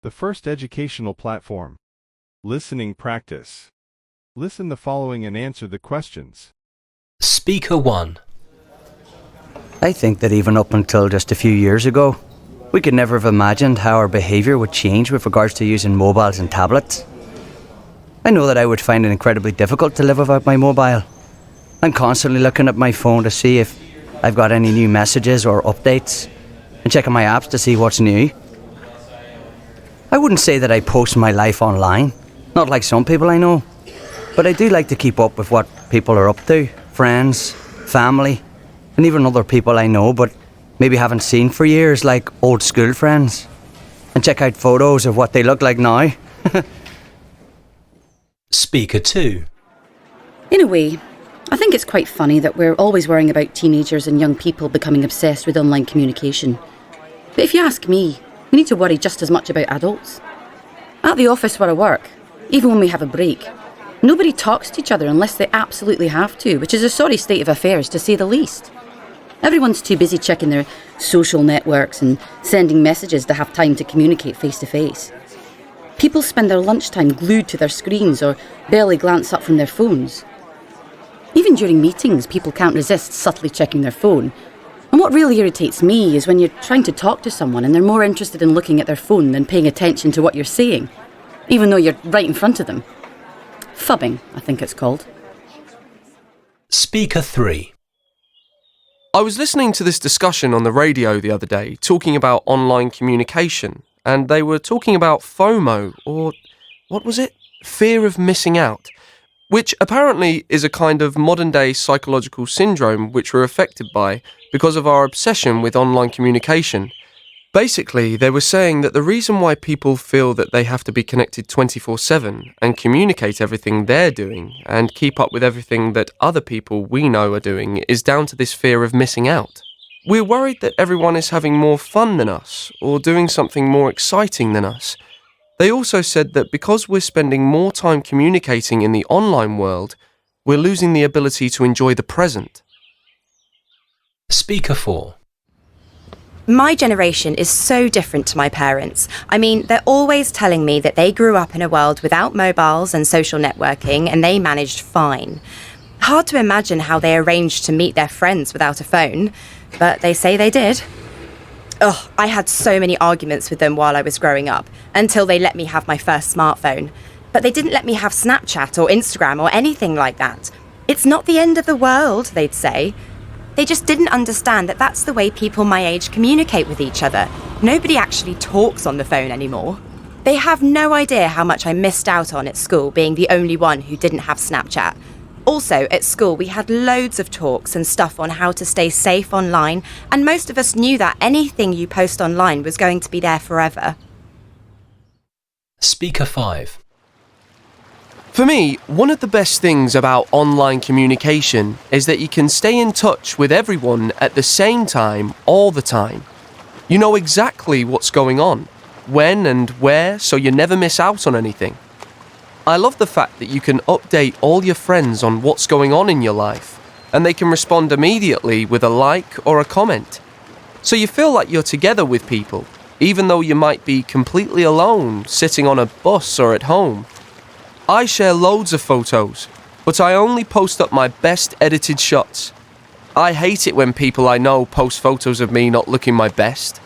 The first educational platform. Listening practice. Listen the following and answer the questions. Speaker 1. I think that even up until just a few years ago, we could never have imagined how our behaviour would change with regards to using mobiles and tablets. I know that I would find it incredibly difficult to live without my mobile. I'm constantly looking at my phone to see if I've got any new messages or updates, and checking my apps to see what's new. I wouldn't say that I post my life online, not like some people I know, but I do like to keep up with what people are up to, friends, family, and even other people I know but maybe haven't seen for years, like old school friends, and check out photos of what they look like now. Speaker 2. In a way, I think it's quite funny that we're always worrying about teenagers and young people becoming obsessed with online communication. But if you ask me, we need to worry just as much about adults. At the office where I work, even when we have a break, nobody talks to each other unless they absolutely have to, which is a sorry state of affairs to say the least. Everyone's too busy checking their social networks and sending messages to have time to communicate face to face. People spend their lunchtime glued to their screens or barely glance up from their phones. Even during meetings, people can't resist subtly checking their phone. And what really irritates me is when you're trying to talk to someone and they're more interested in looking at their phone than paying attention to what you're saying, even though you're right in front of them. Phubbing, I think it's called. Speaker 3. I was listening to this discussion on the radio the other day, talking about online communication, and they were talking about FOMO, or what was it? Fear of missing out, which apparently is a kind of modern-day psychological syndrome which we're affected by because of our obsession with online communication. Basically, they were saying that the reason why people feel that they have to be connected 24/7 and communicate everything they're doing and keep up with everything that other people we know are doing is down to this fear of missing out. We're worried that everyone is having more fun than us or doing something more exciting than us. They also said that because we're spending more time communicating in the online world, we're losing the ability to enjoy the present. Speaker 4. My generation is so different to my parents. I mean, they're always telling me that they grew up in a world without mobiles and social networking and they managed fine. Hard to imagine how they arranged to meet their friends without a phone, but they say they did. Ugh, I had so many arguments with them while I was growing up, until they let me have my first smartphone. But they didn't let me have Snapchat or Instagram or anything like that. It's not the end of the world, they'd say. They just didn't understand that that's the way people my age communicate with each other. Nobody actually talks on the phone anymore. They have no idea how much I missed out on at school being the only one who didn't have Snapchat. Also, at school, we had loads of talks and stuff on how to stay safe online, and most of us knew that anything you post online was going to be there forever. Speaker 5. For me, one of the best things about online communication is that you can stay in touch with everyone at the same time, all the time. You know exactly what's going on, when and where, so you never miss out on anything. I love the fact that you can update all your friends on what's going on in your life, and they can respond immediately with a like or a comment. So you feel like you're together with people, even though you might be completely alone, sitting on a bus or at home. I share loads of photos, but I only post up my best edited shots. I hate it when people I know post photos of me not looking my best.